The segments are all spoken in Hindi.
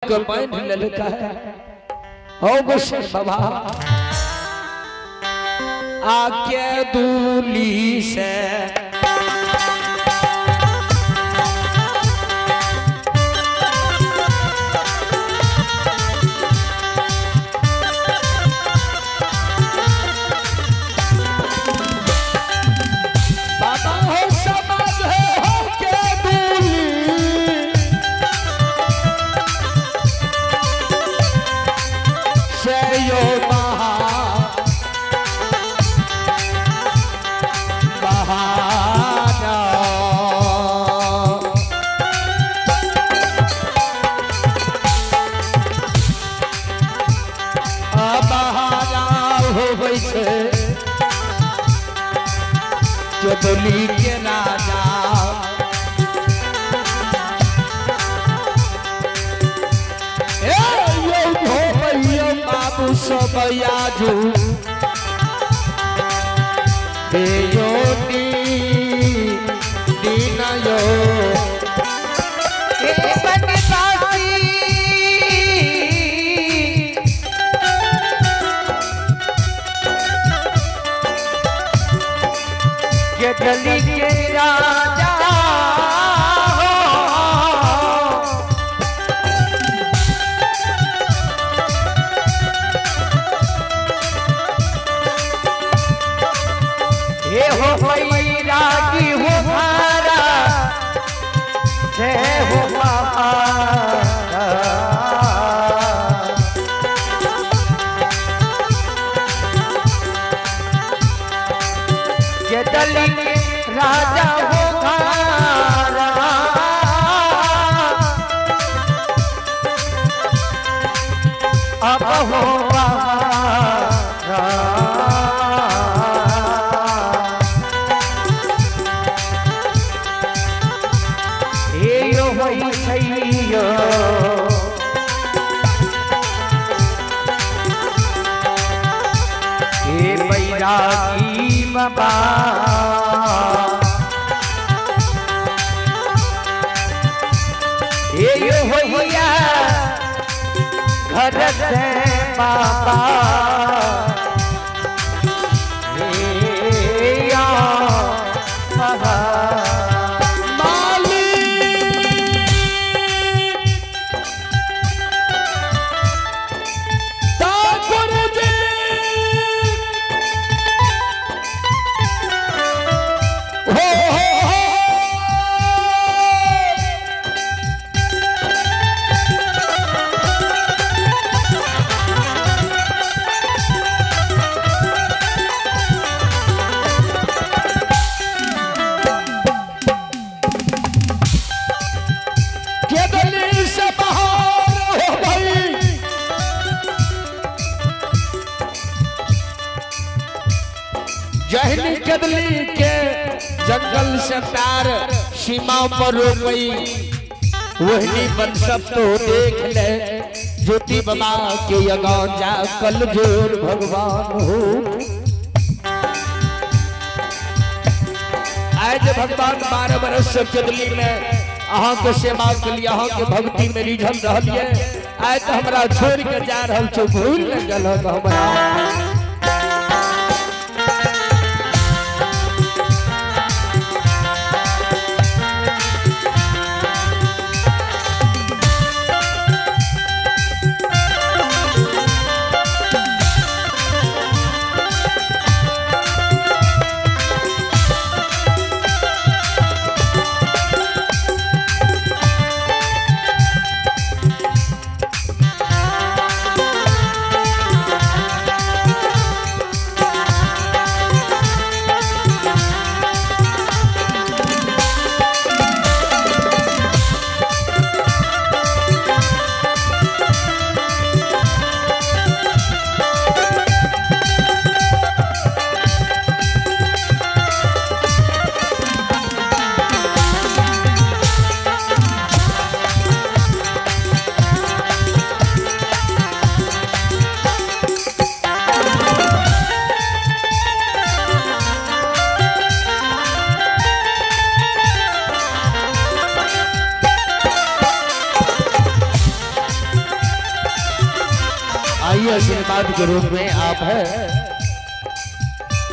के पैन ललका है हो गुस्से बाबा आके दूली से बाबा हो समाज है हो के दूली से यो चौधरी के राजा यो बाबू सब याजू यो दीन यो गली के राजा हे हो रागी हो भारा जय हो दली राजा हो घारा अब हो यो होई सैयो हे बैरागी बाबा ये होया घर से बाबा जहनी कदली के जंगल से तार सीमा पर रोक गई वही बन सब तो देख ले ज्योति बाबा के यगान जा कल जोर भगवान हो आज भगवान 12 बरस से कदली में अहाँ के सेवा के लिए अहाँ के भक्ति में रिझल रहिए आज तो हमरा छोड़ के जा रहल छो भूल न गल हमरा आइए आशीर्वाद के रूप में आप है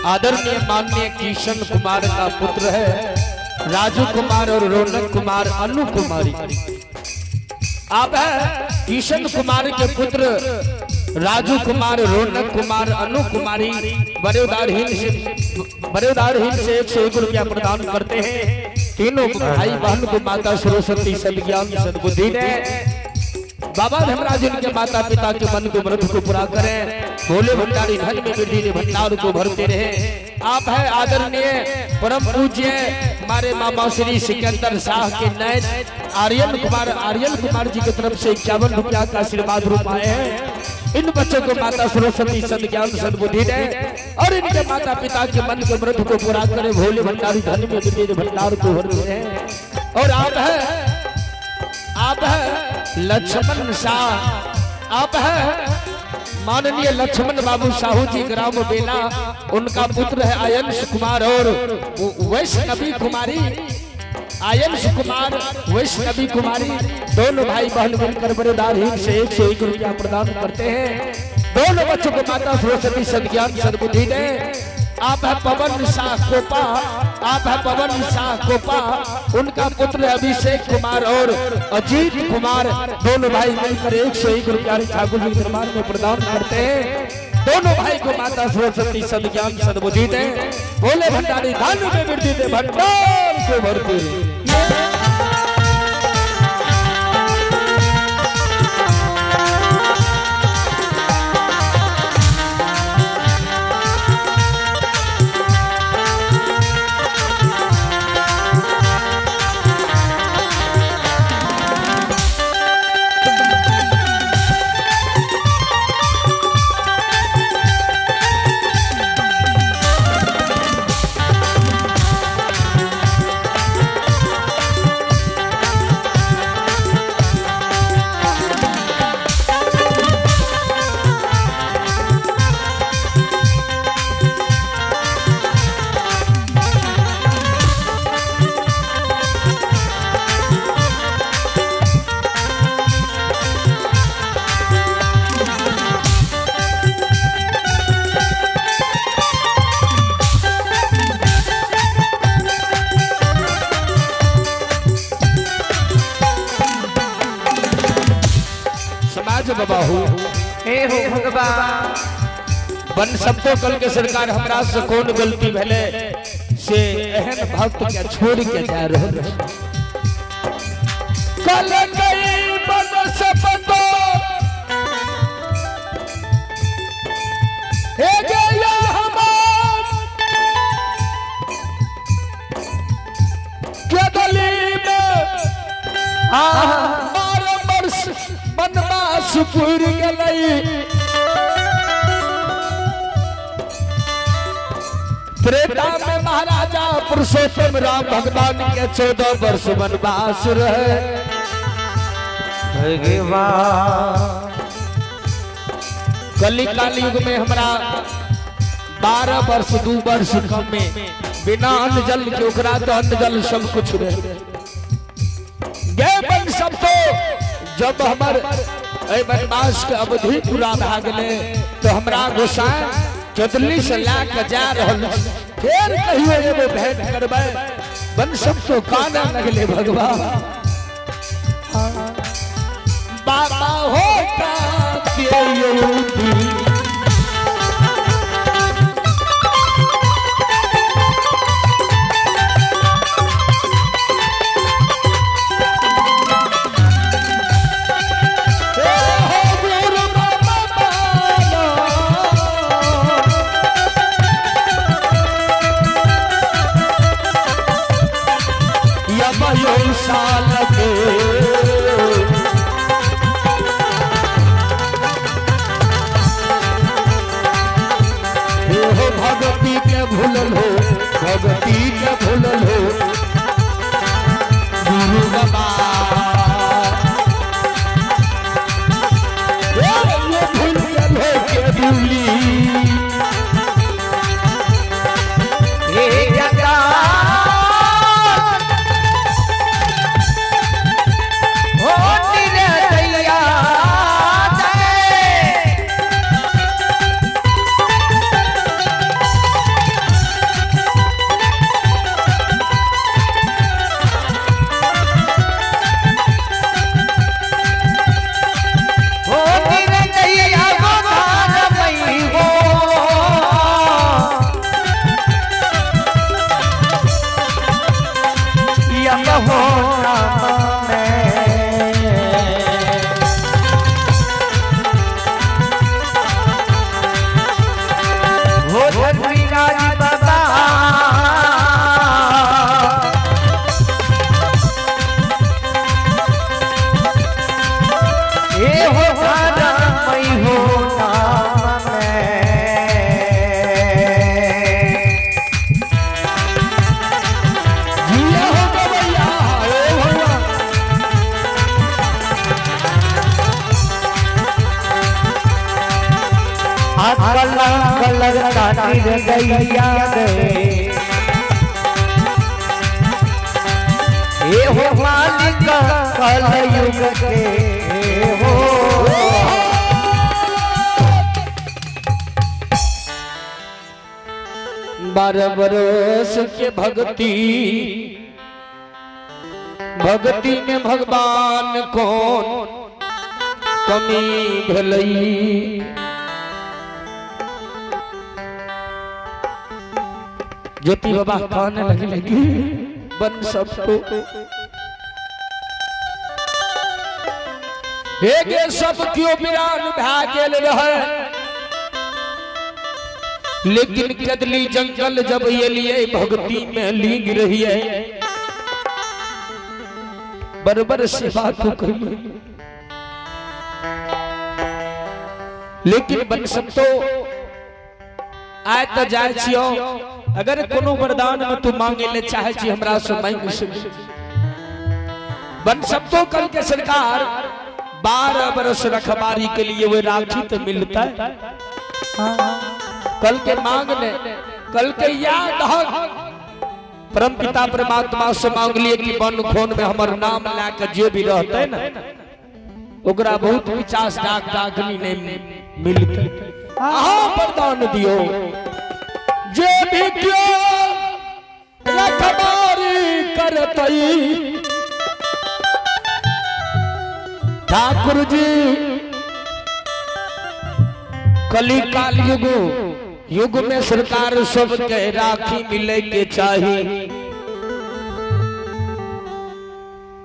आदरणीय माननीय किशन कुमार का पुत्र है राजू कुमार और रौनक कुमार अनु कुमारी। आप है किशन कुमार के पुत्र राजू कुमार रौनक कुमार अनु कुमारी बड़े उदारहीन से 101 रुपया प्रदान करते हैं। तीनों भाई बहन को माता सरस्वती सद्ज्ञान सद्बुद्धि ने बाबा धर्मराज उनके माता पिता के मन को व्रत को पूरा करें। भोले भंडारी धन में वृद्धि ने भंडार को भरते रहे। आप है आदरणीय परम पूज्य हमारे मामा श्री सिकंदर शाह के नए आर्यन कुमार जी की तरफ से 51 रुपया का आशीर्वाद रूप आए हैं। इन बच्चों को माता सरस्वती सद्ज्ञान सद्बुद्धि दे और इनके माता पिता के मन के व्रत को पूरा करे। भोले भंडारी धन में वृद्धि भंडार को भरते हैं। और आप है लक्ष्मण शाह। आप है माननीय लक्ष्मण बाबू साहू जी ग्राम बेला उनका पुत्र है आयंश कुमार और वैष्णवी कुमारी। आयंश कुमार वैष्णवी कुमारी दोनों भाई बहन मिलकर बड़े दारहीन से 101 रुपया प्रदान करते हैं। दोनों बच्चों को माता सरस्वती सद्ज्ञान सद्बुद्धि दे। आप है पवन शाह कोपा। आप है पवन शाह कोपा उनका पुत्र अभिषेक कुमार और अजीत कुमार दोनों भाई मिलकर 101 रुपया ठाकुर जी दरबार में प्रदान करते हैं। दोनों भाई को माता सरस्वती सद्ज्ञान सद्बुद्धि दे। भोले भंडारी धन में वृद्धि दे भंडार को भरते रहे। बाबा हो भगवान बन सबको कल के सरकार हमरा से कौन गलती भले से एहन भक्त के छोड़ के जा रहे कल गई बन सबको हे गया हमार के गली में सुपुर त्रेता में महाराजा पुरुषोत्तम राम भगवान के 14 वर्ष वनवास रहे। भगवान कली काल युग में हमारा 12 वर्ष 2 वर्ष कम में बिना अन्न जल के ओकरा तो अन्न जल सब कुछ रहे। सब तो जब हमार वनवास के अवधि पूरा भ गए तो हमरा गोसाई चदली से लाके जा रहल फिर कहियो एगो भेंट करबै बन सब तो काना लगले भगवान बाबा होता भगती के भूलल हो गुरु बाबा भूल के भूली कलंक लगता निर्दयिया ये हो मालिक कलयुग के हो। बारह बरस के भक्ति भक्ति में भगवान कौन कमी भलई। ज्योति बाबा कहने लगी बन सबको हे सब क्यों वीरान भा गेल रहे, लेकिन कदली जंगल जब ये लिए भक्ति में लीग रही है बरबर सेवा तो करिए। लेकिन बन सब तो आए तो जाए छियो, अगर कोनो वरदान में तू मांगे ले चाहे छी हमरा से मांग से। बन सब तो कल के सरकार 12 बरस रखवारी के लिए वो राखी तो मिलता है। कल के मांग ले, कल के याद हो परम पिता परमात्मा से मांग लिए कि वन खोन में हमार नाम लाके जो भी रहते ना ओकरा बहुत 50 लाख डाकनी नहीं मिलते। आहा वरदान दियो जे भी क्यों रखवारी करतई ठाकुर जी कली काल युग में सरकार सब के राखी मिले के चाहिए।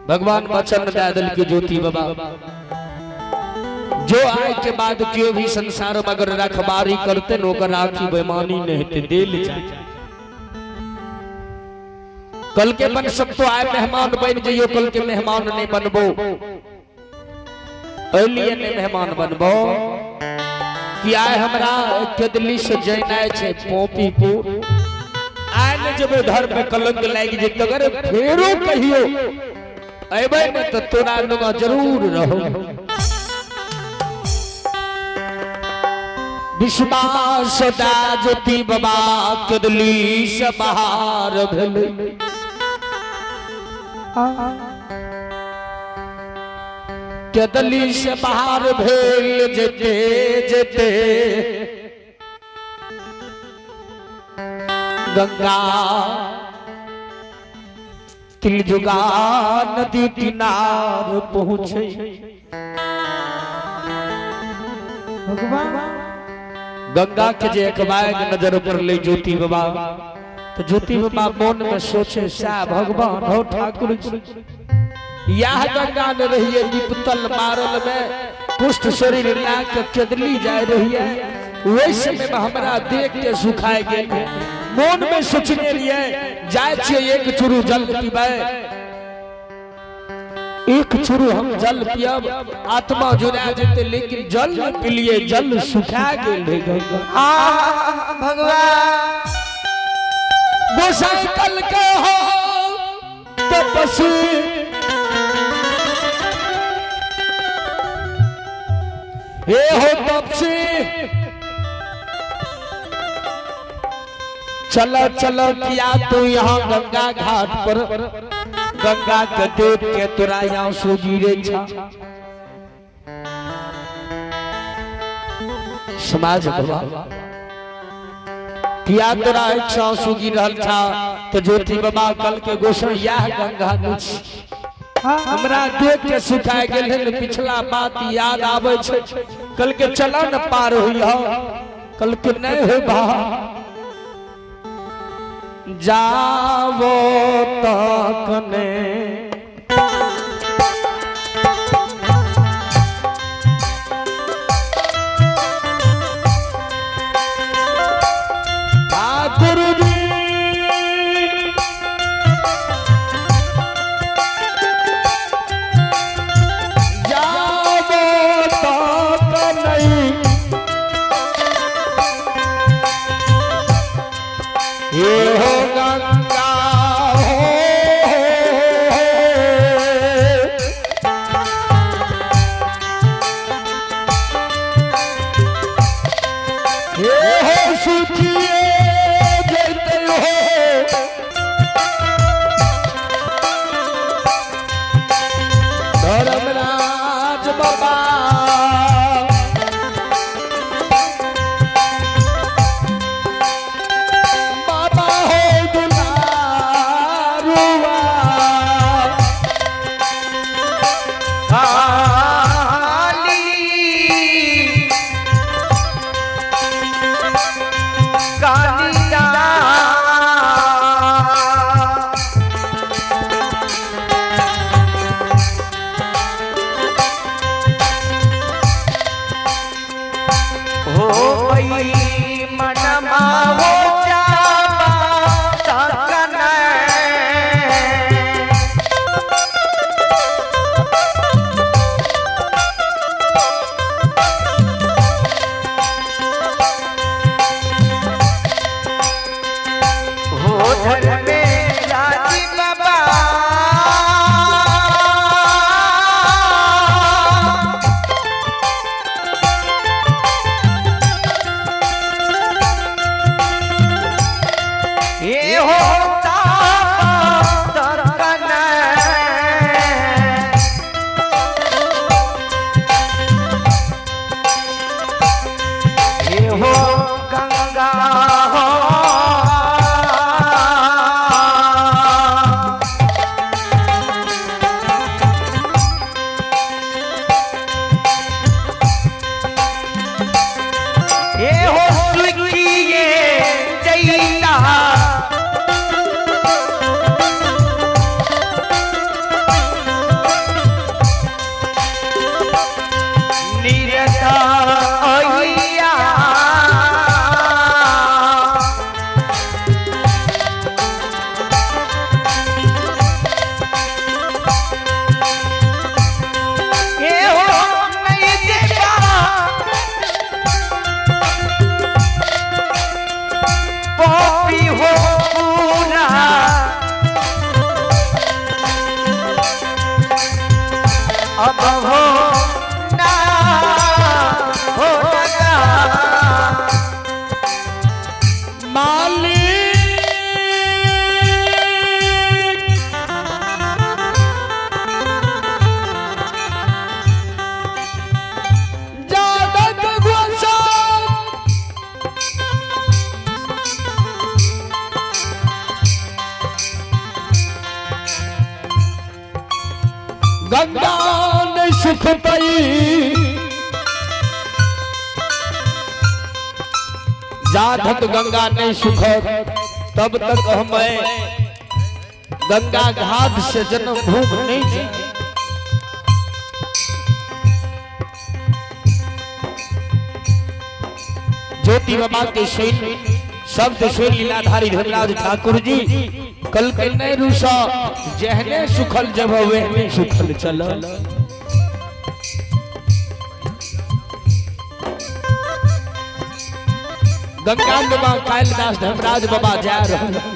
भगवान वचन दादल के ज्योति बाबा जो आए के बाद क्यों भी संसार में अगर रखवारी करते न राखी बेमानी नहीं ते दिल जाए। कल के बन सब तो आए मेहमान बन जाइयो, कल के मेहमान नहीं बनबो लिए नहीं मेहमान बनबो कि आए हमरा कदली से जैनाय छे पोपीपुर आए न जब घर में कलंक लागी जे तगर फेरो कहियो अबे न त तोरा लगा जरूर रहो। विश्वास दा ज्योति बाबा कदली से बाहर भेले। कदली से बाहर भेल जेते जेते गंगा तिलजुगा नदी किनार पहुंचे। गंगा के जे एक बाग नजर पर ले ज्योति बाबा तो ज्योति बाबा मन में सोचे सा भगवान हो ठाकुर यह गंगा न रही है विपतल मारल में कुष्ठ शरीर लाके कदली जा रही है। वही समय में हमरा देख के सुखाए गए मन में सोचने लिए जाए छे एक चुरू जल पीबे, एक चुरू हम जल पियब आत्मा जुड़ा जेते, लेकिन जल न पिलिए जल सुखा गेल भगवान गोसाई कल के हो तपस्वी हे हो तपसी चलो चलो किया तू यहाँ गंगा घाट पर गंगा के देख के तोरा यहाँ सो गिरे छा। समाज बाबा किया तोरा इच्छा सुगी रहल था तो ज्योति बाबा कल के गोसैया गंगा नुच हमरा देख के सुखाए गेल है। पिछला बात याद आवे छे कल के चला न पार होई हो कल के नहीं हो बा जावो तकने ये हो गंगा हो बाबा हो दुलारुआ गंगा ने सुख पाई जाधत गंगा ने सुख तब तक हमें गंगा घाट से जन्म भूख नहीं जी। ज्योति बाबा के शैल शब्द शैल लीलाधारी धर्मराज ठाकुर जी कल कन्ने रूसा जहने सुखल जब वहने सुखल चल। गंगा बाबा कालिदास धर्मराज बाबा जा रहे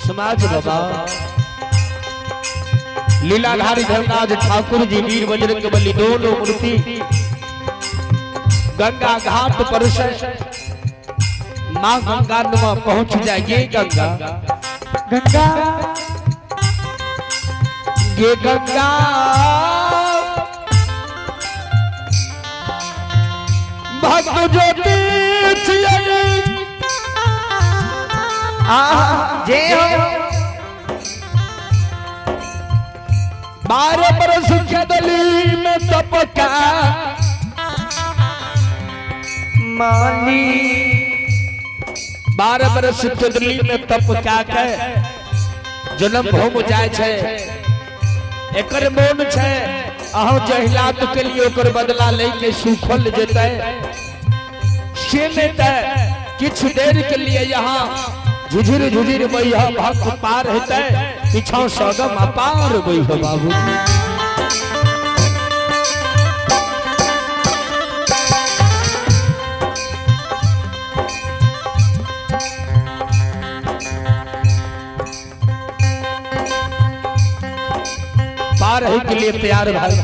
समाज बाबा लीलाधारी धर्मराज ठाकुर जी वीर बजरंग बली दोनों मूर्ति गंगा घाट पर से मां गंगा नुमा पहुंच जाएगी। गंगा गंगा ये गंगा जे हो 12 बरस कदली में तपका माली 12 बरस कदली में तपका के जन्म भूम जाय छे एकर मोन छे अहो जहिलात के लिए ओकर बदला ले के सुखल जेतै से में त किछ देर के लिए यहाँ झुझुर झुझुर बइहा भक्त पार हेतै पीछा सगम अपार बइहा बाबू पार है के लिए तैयार भाई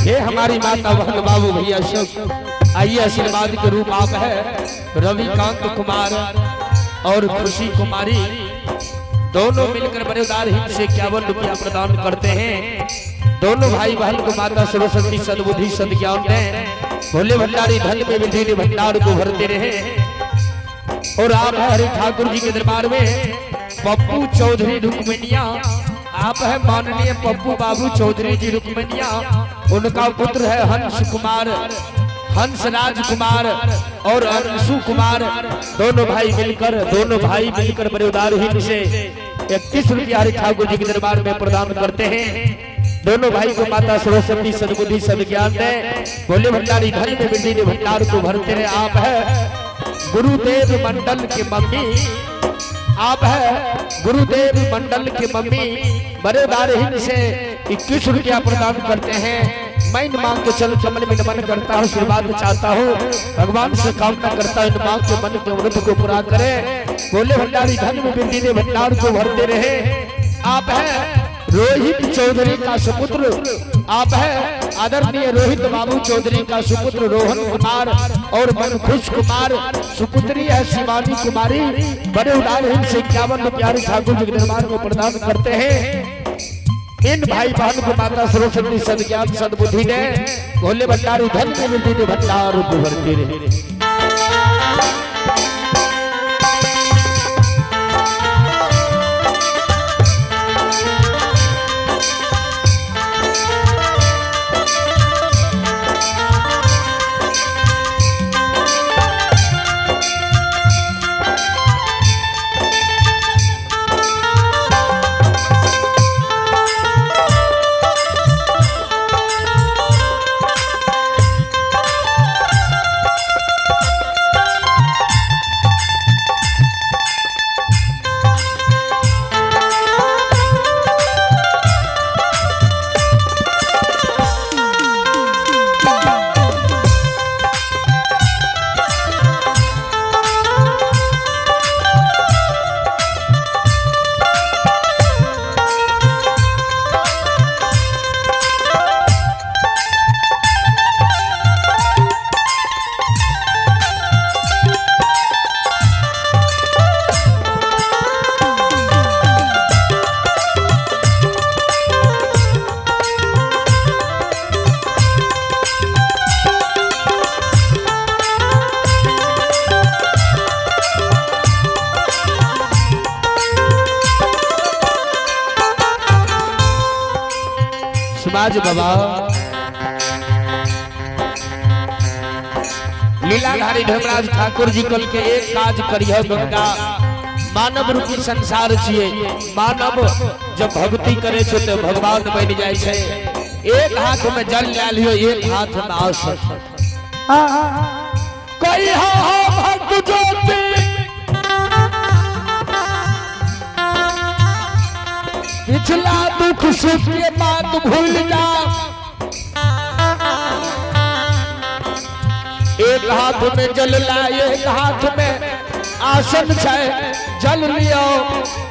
ये हमारी माता बहन बाबू भैया सब आइए आशीर्वाद के रूप आप है रविकांत कुमार और खुशी कुमारी दोनों मिलकर बड़ेदार हित से 51 रुपया प्रदान करते हैं। दोनों भाई बहन को माता सरस्वती सद्बुद्धि सद्ज्ञान दें, भोले भंडारी धन में विधि भंडार को भरते रहे। और आप है हरि ठाकुर जी के दरबार में पप्पू चौधरी रुकमनिया, आप है माननीय पप्पू बाबू चौधरी जी रुकमनिया, उनका पुत्र है हंस कुमार, हंस राज कुमार और अंशु कुमार। दोनों भाई मिलकर बड़े उदार हित से 31 रुपया हरि ठाकुर जी के दरबार में प्रदान करते हैं। दोनों भाई को माता सरस्वती सद्बुद्धि सद्ज्ञान दे, भोले भंडारी धन में विधि भंडार को भरते रहे। आप है गुरुदेव मंडल के मम्मी, आप है गुरुदेव मंडल के मम्मी बड़ेदार हिंद से 21 रुपया प्रदान करते हैं। मैं इन मांग के चल कमल में नमन करता हूँ, आशीर्वाद चाहता हूँ, भगवान से कामना करता हूँ इन मांग के मन के व्रत को पूरा करे, भोले भंडारी धन में विधि भंडार को भरते रहे। आप है रोहित चौधरी का सुपुत्र, आप है आदरणीय रोहित बाबू चौधरी का सुपुत्र रोहन कुमार और मनखुश कुमार, सुपुत्री है शिवानी कुमारी। बड़े उदार हिंद से 51 रुपया ठाकुर जी के दरबार में प्रदान करते हैं। इन भाई बहन को माता सरस्वती सद्ज्ञान सद्बुद्धि ने भोले भंडारी धन में विधि भंडार को भरते रहे। समाज बाबा लीलाधारी धर्मराज ठाकुर जी कल के एक काज करिए गंगा मानव रूपी संसार छिए, मानव जब भक्ति करे छे तो भगवान बन जाए छे। एक हाथ में जल ले लियो, एक हाथ में आस कोई हो भक्त ज्योति पिछला दुख सुख के बात भूल जा। एक हाथ में जल लाए, एक हाथ में आसन छे, जल लियो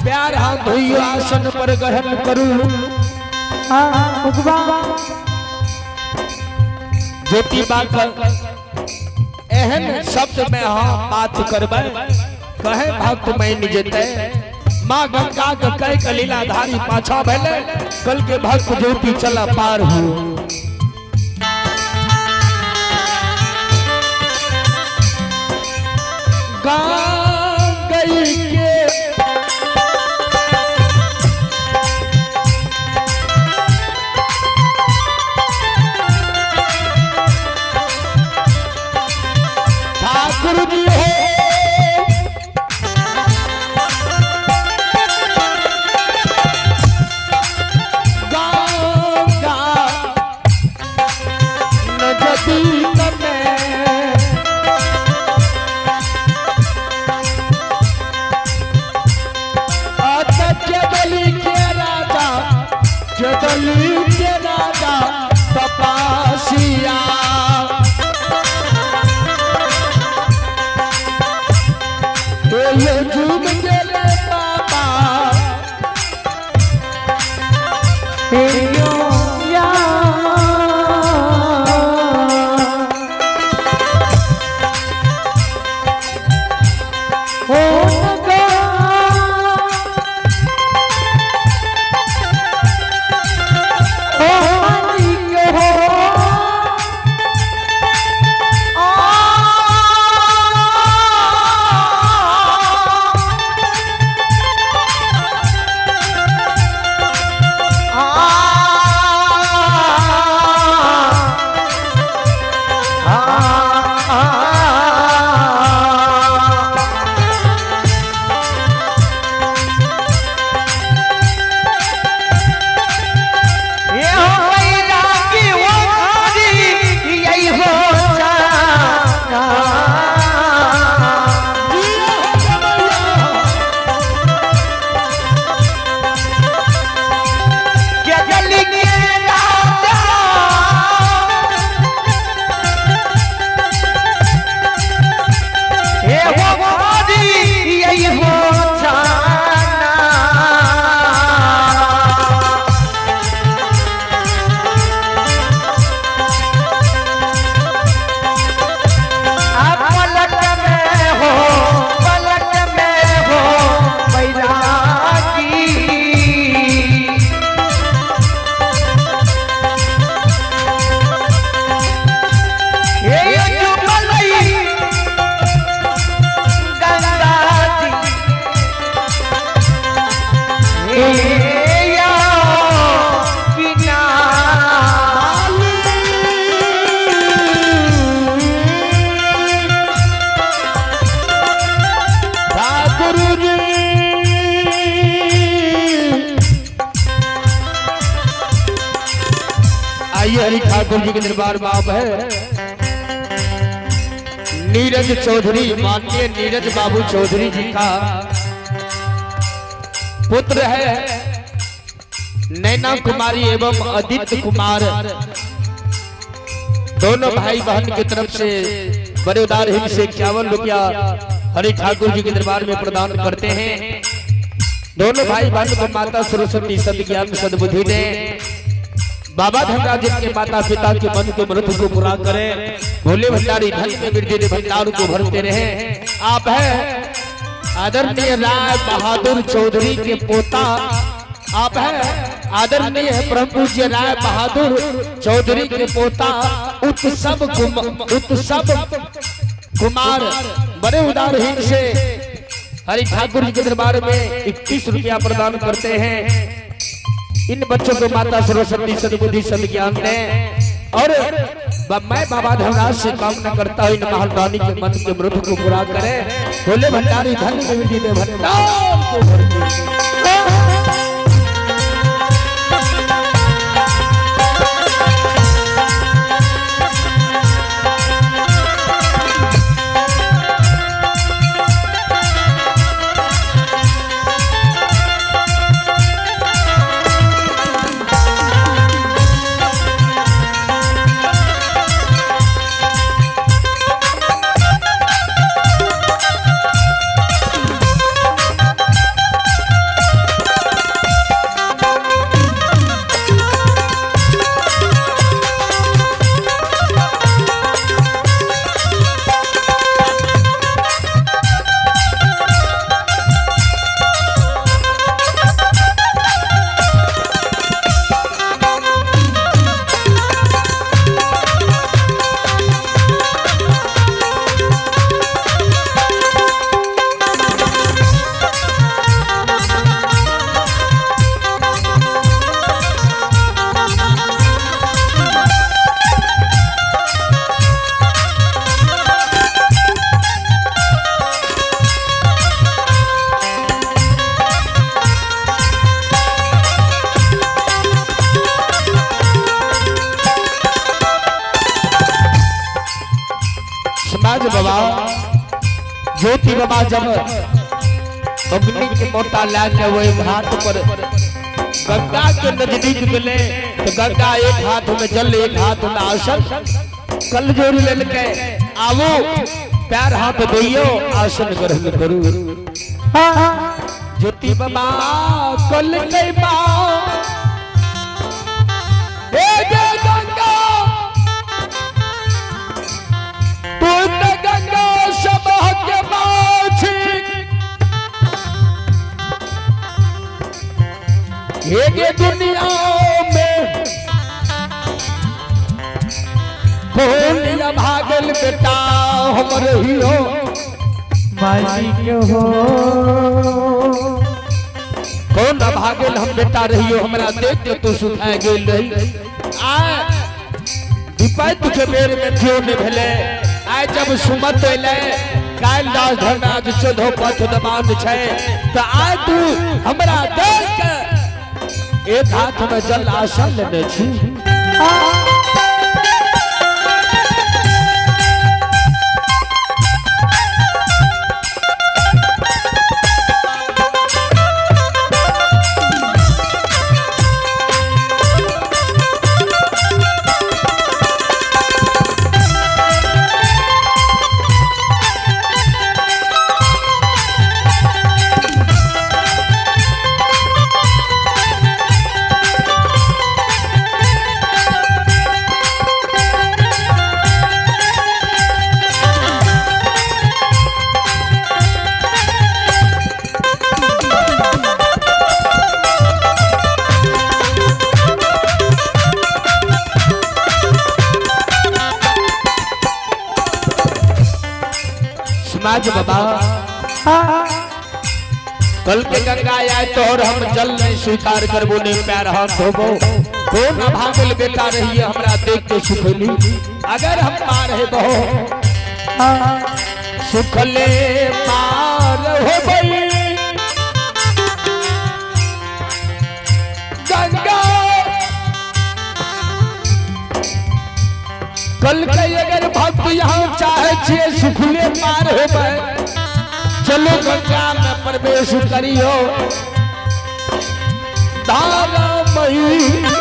प्यार हाथ धोइयो आसन पर ग्रहण करू। ज्योति बात एहन शब्द में हाँ बात करबे कहे भक्त मैं निजते। माँ गंगा के कई कलीलाधारी पाछा भले, कल के भक्त ज्योति चला पार हो। गई के ठाकुर जी हो गंगा नदी में जदली के राजा तपसिया ये जुग गेले बाबा तेरियो या हो गया हरि ठाकुर जी के दरबार में आप है नीरज चौधरी, माननीय नीरज बाबू चौधरी जी का पुत्र है नैना कुमारी एवं आदित्य कुमार। दोनों भाई बहन की तरफ से बड़े उदार हित से 51 रुपया हरि ठाकुर जी के दरबार में प्रदान करते हैं। दोनों भाई बहन को माता सरस्वती सद्ज्ञान सद्बुद्धि दे। बाबा धनराज के माता पिता के मन के मृत को पूरा करें। भोले भंडारी धन में वृद्धि दे, भंडार को भरते रहे। आप है आदरणीय राय बहादुर चौधरी के पोता। आप है आदरणीय परम पूज्य राय बहादुर चौधरी के पोता उत्सव कुमार। बड़े उदार हित से हरि ठाकुर जी के दरबार में 21 रुपया प्रदान करते हैं। इन बच्चों को माता सरस्वती सद्बुद्धि सद्ज्ञान दें। और मैं बाबा धनराज से कामना करता हूँ इन महारानी के मन के मृत को पूरा करे। भोले भंडारी धन में वृद्धि दे, भंडार को भरते। समाज बाबा ज्योति बाबा जब अग्नि के मोटा लाके वही घाट पर गंगा के नजदीक मिले तो गंगा एक हाथ में जल एक हाथ में आसन कल जोड़ी लेके आवो पैर हाथ धोइयो आसन ग्रहण करू ज्योति बाबा कल नहीं बा ए गे गंगा तू न गंगा सब के माछी ये दुनिया में कौन या भागल बेटा हम रहियो मालिक हो कौन भागल हम बेटा रहियो हमरा देख के तू सुखा गेल रही आ विपत के बेर में क्यों ने भेले आय जब सुमत अइले काल दास धर्मराज चौधो पथ दबान छै त आय तू हमरा देख के एक हाथ में जल आसन लेने छी समाज बाबा कल के गंगा आए तो और हम जल नहीं स्वीकार करबो नहीं पैर हाथ धोबो कौन भागल बेटा रहिए हमरा देख के सुखली अगर हम पार है बहो सुखले पार हो गई गंगा कल के अगर भक्त यहाँ चाहे छे सुखले पार हो गए चलो गंगा में प्रवेश करियो धारा मई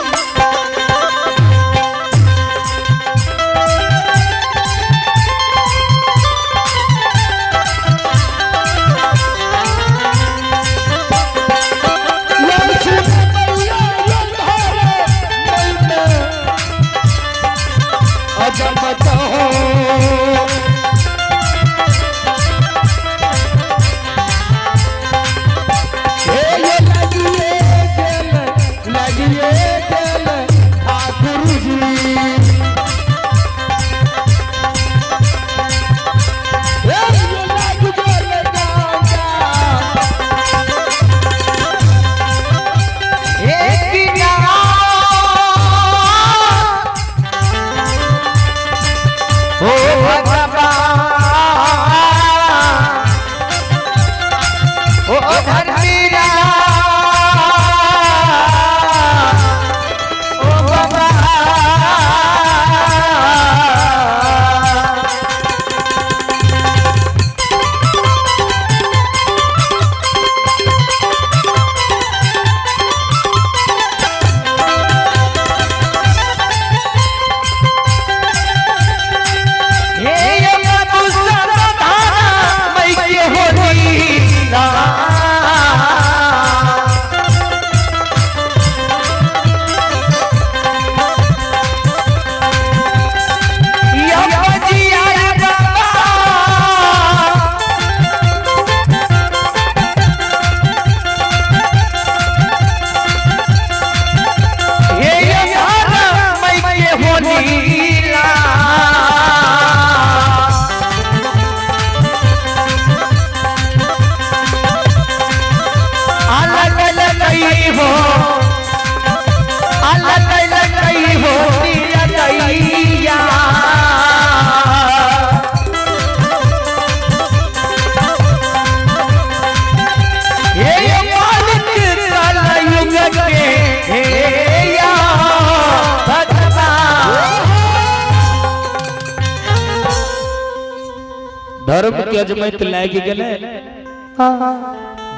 धर्म के अजमत लाग गेले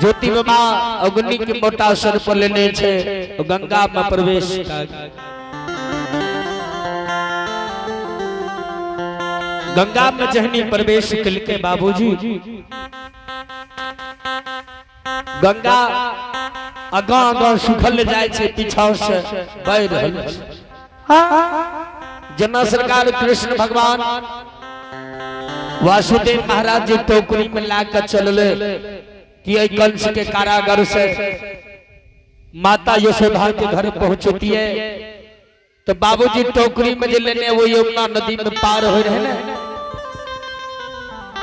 ज्योति बाबा अग्नि के मोटा सर पर लेने छे गंगा में प्रवेश गंगा में जहनी प्रवेश कलके बाबूजी गंगा आगा आगा सुखल जाय छे पीछा से बह रहल छे जना सरकार कृष्ण भगवान वासुदेव महाराज जी टोकरी में लाकर चलले कि कंस के कारागार से माता यशोदा के घर पहुंचती है तो बाबूजी टोकरी में जो लेने वो यमुना नदी में पार हो रहे ना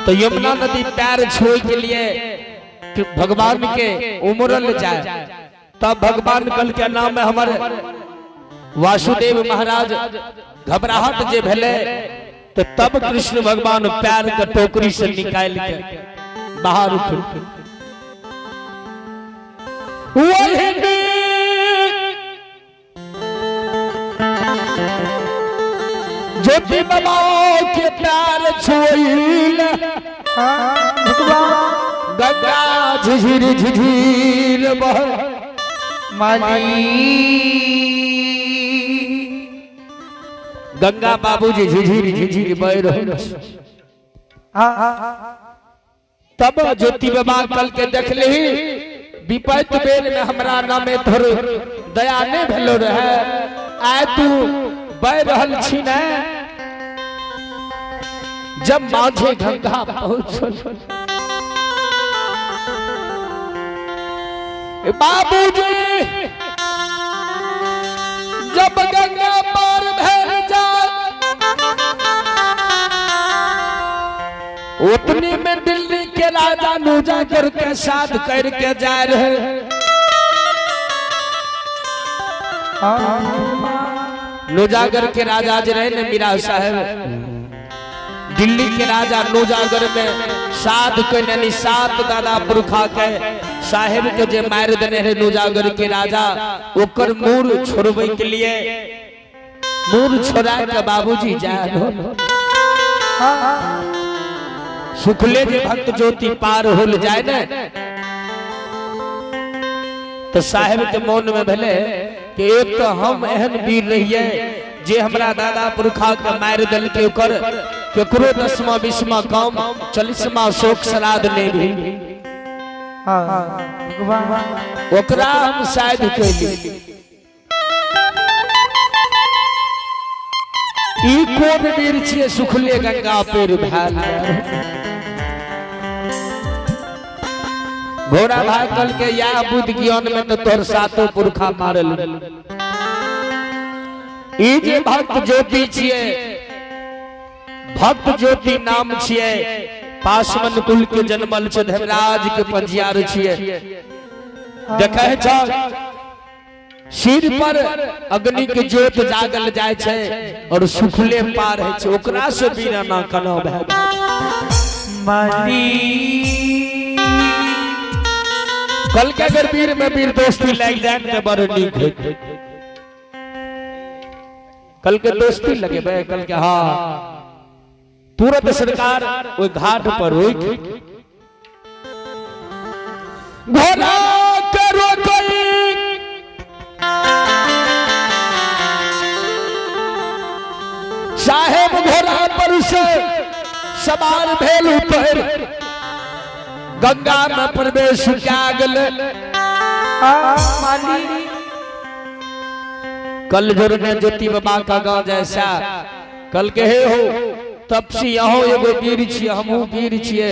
तो यमुना नदी पैर छुए के लिए कि भगवान के उमरल जाए तब भगवान कल के नाम है हमारे वासुदेव महाराज घबराहट जे भेले तो तब कृष्ण भगवान पैर के टोकरी से निकाल के बाहर उठे ज्योति बाबा के पैर छुईल गंगा झिझिर झिझिर बह गंगा बाबूजी झिझिर झिझिर बह रहे तब ज्योति बाबा कल के देख ली विपत बेल में हमरा नामे थोर दया नहीं भेलो रहे आय तू बह रहल छी ने जब माझे गंगा पहुंचल बाबूजी जब गंगा पार भेल जा उतनी में दिल्ली के राजा नौजागर के साथ करके जा रहे नौजागर के राजा जो रहे न मीरा साहब दिल्ली के राजा नौजागर में सात यानी सात दादा पुरखा के साहेब के जे मार देने रहे नौजागर के राजा ओकर मूर छोड़वे के लिए मूर छोड़ा के बाबूजी जाए सुखले जे भक्त ज्योति पार होल जाए न तो साहेब के मन में भेले कि एक तो हम एहन वीर रहिए जे हमरा दादा पुरखा के मार दल के ओकर केकरो 10वां 20वां काम 40वां शोक श्राद्ध नहीं भी ओकरा हम शायद कैली ई कोन वीर छिए सुखले गंगा पेर भाल घोड़ा भाई कल के या बुद्ध ज्ञान में तो तोर सातों पुरखा मारल ई जे भक्त ज्योति छिए भक्त ज्योति नाम छिए पासवन कुल के जन्मल छ धर्मराज के पंजियार छिए देखे छ सिर पर अग्नि के ज्योत जागल जाय छे और सुखले पार है छे ओकरा से बिना ना कनो भे मानी कल के अगर वीर में वीर दोस्ती लग जाए तो बड़ नीक है कल के दोस्ती लगे बे कल के हाँ तुरंत सरकार वो घाट पर रोक घोड़ा करो कोई साहेब घोड़ा पर से सवार भेल ऊपर गंगा में प्रवेश क्या गल कल जोर में ज्योति बाबा का गांव जैसा कल के हे हो तब से यहाँ एगो वीर छिए हमहू वीर छिए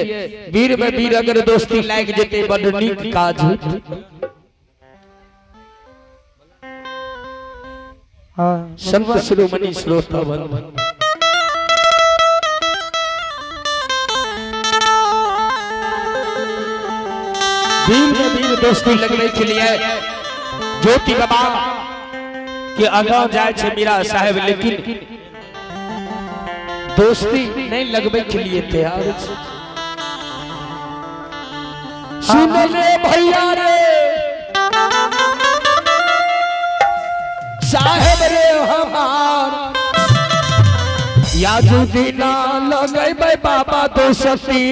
वीर में वीर अगर दोस्ती लाग जेते बड़ नीक काज संत शिरोमणि श्रोता वीर में वीर दोस्ती लगने के लिए ज्योति बाबा के आगा जाए छे मीरा साहेब लेकिन दोस्ती नहीं लगने के लिए तैयार सुन ले भैया रे साहेब रे हमार या याजू दीना लगे बाबा दोस्ती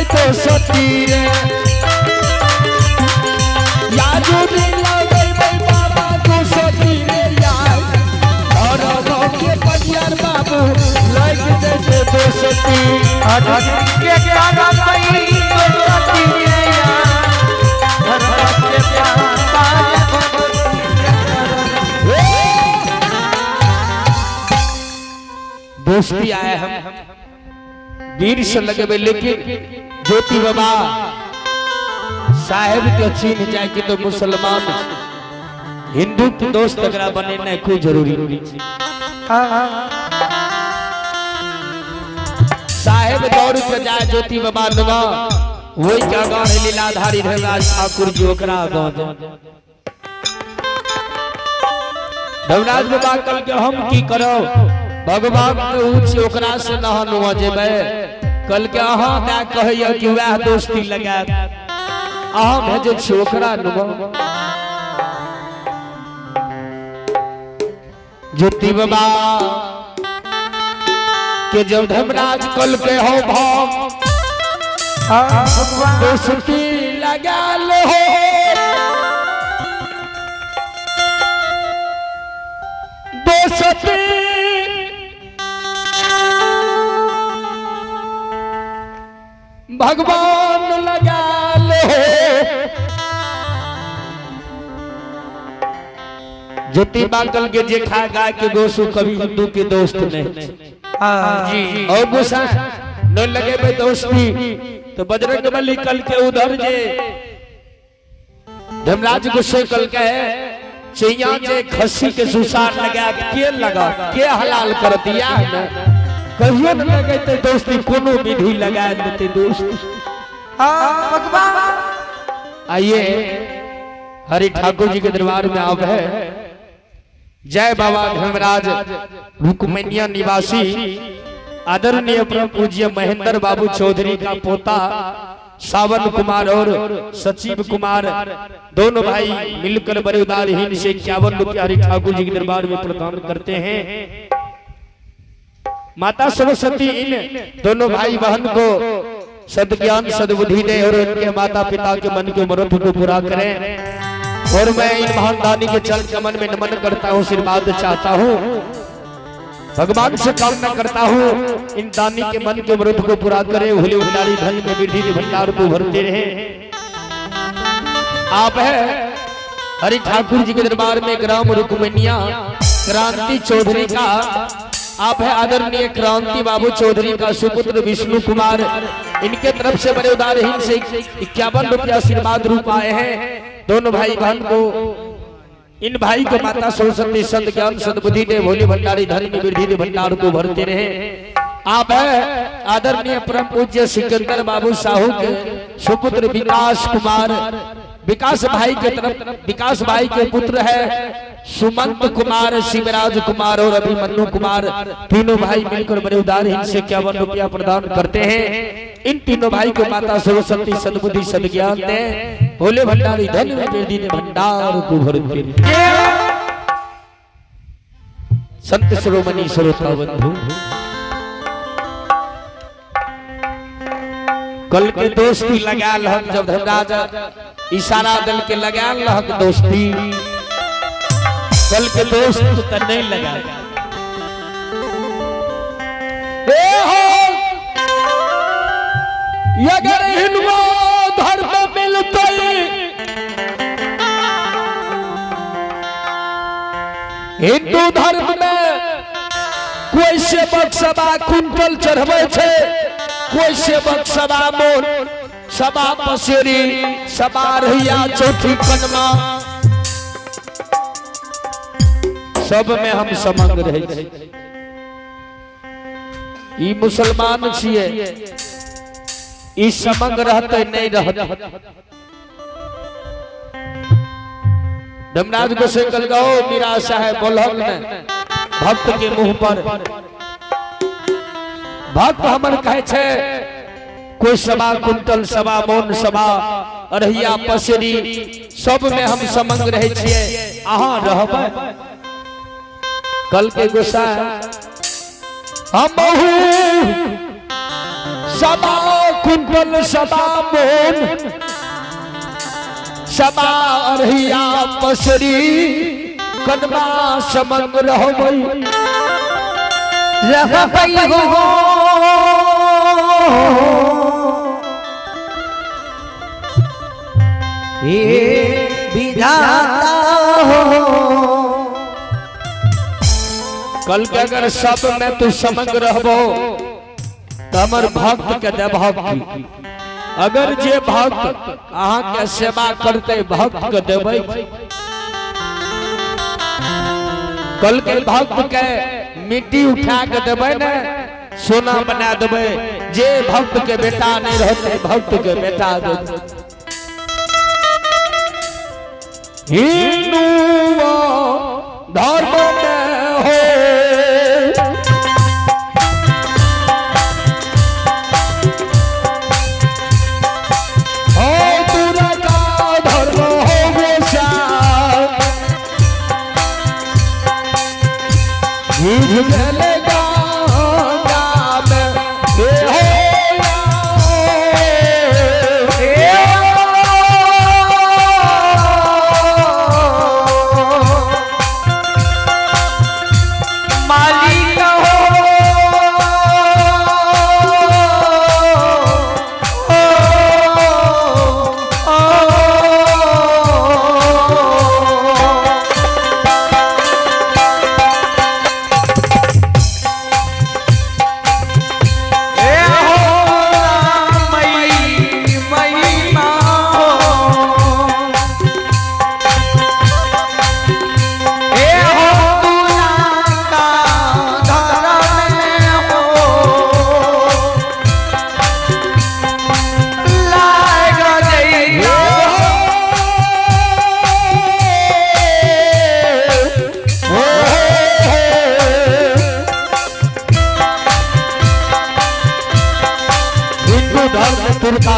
तो सतीरे याजू दिन लगे बाबा तो सतीरे यार और के परियार बाबू लग देते तो सती के क्या गई तो सतीरे यार के दोस्ती आए हम वीर से लगे लेकिन ज्योति बाबा साहेब के छीन जाए कि तो मुसलमान हिंदू के दोस्त अगर बने ना कोई जरूरी साहेब दौड़ के जाए ज्योति बाबा लगा वही जगह है लीलाधारी धर्मराज ठाकुर जी ओकरा धर्मराज बाबा कल के हम की करो भगवान के ऊंच ओकरा से नहन हो जेबे कल के अहाँ ना कहिया कि वह दोस्ती लगा अहाँ भेजे छोकरा नुबा ज्योति बाबा के जब धर्मराज कल के हो भाव दोस्ती लगा लो दोस्ती भगवान लगा ले ज्योति बाकल के जे खा गा के गोसु कभी हिंदू के दोस्त नहीं जी और गुस्सा न लगे भाई दोस्ती तो बजरंग बली कल के उधर जे धर्मराज गुस्से कल के चैया जे खस्सी के सुसार लगा के हलाल कर दिया है कहियो न लगते दोस्ती कोनो विधि लगा देते दोस्त आइए हरि ठाकुर जी के दरबार में आप है जय बाबा धर्मराज रुकमनिया निवासी आदरणीय परम पूज्य महेंद्र बाबू चौधरी का पोता सावन कुमार और सचिव कुमार दोनों भाई मिलकर बड़े उदारहीन से 51 रुपया हरि ठाकुर जी के दरबार में प्रदान करते हैं। माता सरस्वती इन दोनों भाई बहन को सद्ज्ञान सद्बुद्धि दे और उनके माता पिता के मन के मनोरथ को पूरा करें। और मैं इन महान दानी के चरण कमल में नमन करता हूँ, आशीर्वाद चाहता हूँ, भगवान से कामना करता हूँ इन दानी के मन के मनोरथ को पूरा करे, भोले भंडारी धन में वृद्धि के भंडार को भरते रहे। आप है हरि ठाकुर जी के दरबार में ग्राम रुकमनिया क्रांति चौधरी का, आप है आदरणीय क्रांति बाबू चौधरी का सुपुत्र विष्णु कुमार, इनके तरफ से बड़े उदारहीन से 51 रुपया आशीर्वाद रूप आए हैं। दोनों भाई बहन को इन भाई को माता सरस्वती सद ज्ञान सद्बुद्धि दे, भोले भंडारी धन में वृद्धि के भंडार को भरते रहे। आप है आदरणीय परम पूज्य सिकंदर बाबू साहू के सुपुत्र विकास कुमार, विकास भाई के तरफ विकास भाई के पुत्र है सुमंत कुमार, शिवराज कुमार और अभिमन्यु कुमार, तीनों भाई मिलकर बड़े उदारहीन से 51 रुपया प्रदान करते हैं। इन तीनों भाई को माता सरस्वती सद्बुद्धि सद्ज्ञान दे, भोले भंडारी धन में वृद्धि के भंडार को भरते रहे। संत शिरोमणि श्रोता बंधु, कल के दोस्ती लगा लहक जब धर्मराज इशारा दल के लगा लहक दोस्ती, कल के दोस्त तो नहीं लगा। अगर हिंदू धर्म मिलते हिंदू धर्म में कोई सेवक सभा कुंटल चढ़वे छे, कोई सेवक सभा मोर सभा पसेरी सभा रहिया चौथी कनमा, सब में हम समंग रहे। ई मुसलमान छिए ई समंग रहते नहीं रहते। धर्मराज गोसाई कल गाओ मीरा साहेब बोलक ने भक्त के मुंह पर भक्त हमर कहे छे कोई सवा कुंतल सवा मोन सवा अरहिया पसरी सब में हम समंग रहे छिए अहाँ रहबे। कल के गोसाई हम सवा कुंतल सवा मोन सवा अरहिया पसरी कदमा समंग रहबै हो ये विधाता हो। कल के अगर सब में तू समंग रहबो तो हमर भक्त के देबह की। अगर जे भक्त अहाँ के सेवा करते भक्त के देबै। कल के भक्त के मिट्टी उठा के देबै ने सोना बना देबै। जे भक्त के बेटा नहीं रहते भक्त के बेटा देबै। हिंदू धर्म में हो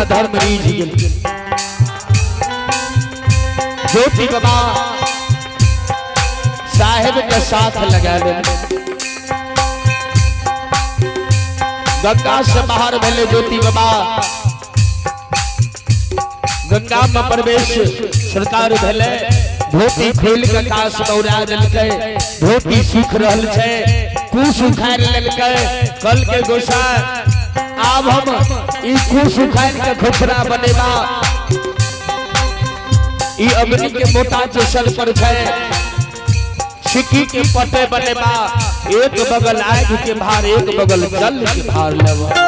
धर्म ज्योति बाबा साहेब के साथ लगा दे। गंगा से बाहर भेले ज्योति बाबा गंगा में प्रवेश सरकार भेले। धोती खोल के काश दौड़ा देलकै धोती सूख रहल छै कुश उखाड़ लेलकै। कल के गोसाई आब हम ई कुश उखाड़ के खोखरा बनेबा। ई अग्नि के मोटा जे सर पर छै सिक्की के पटे बनेबा। एक बगल आग के भार एक बगल जल के भार लेबा।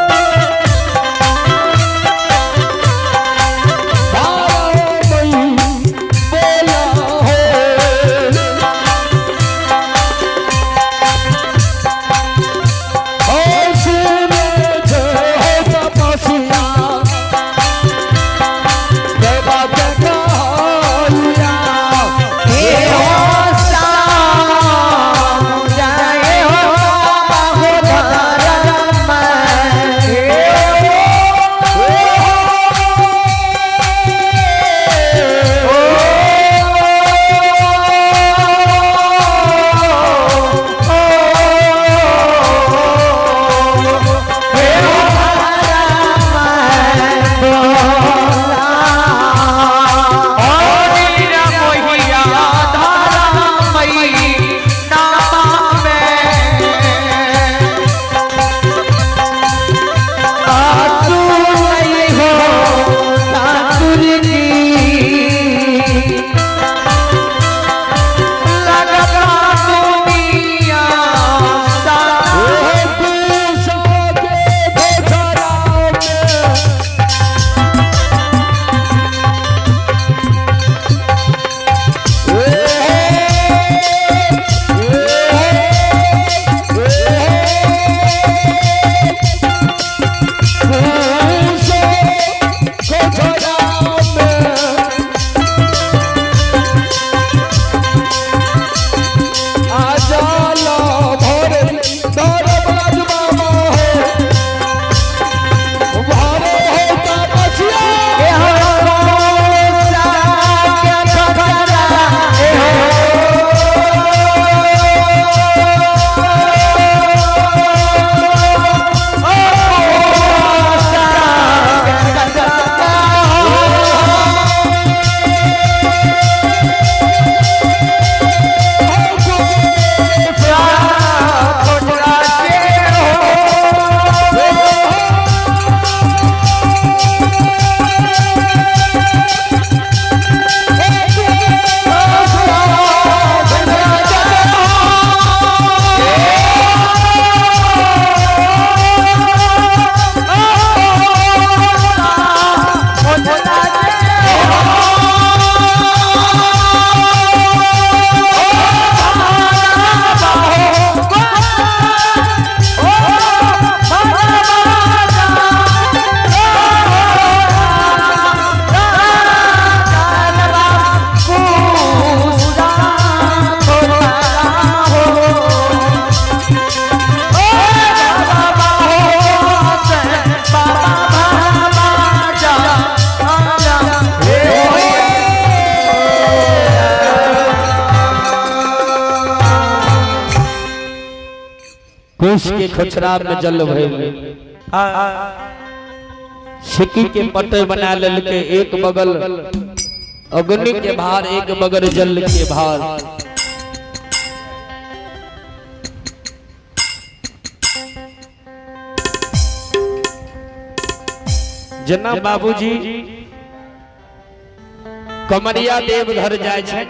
कुश के खोछरा में जल भइल सिक्की के पट्टे बना लेलके एक बगल अग्नि के भार एक बगल जल के भार जना बाबूजी कमरिया देव घर जाय छै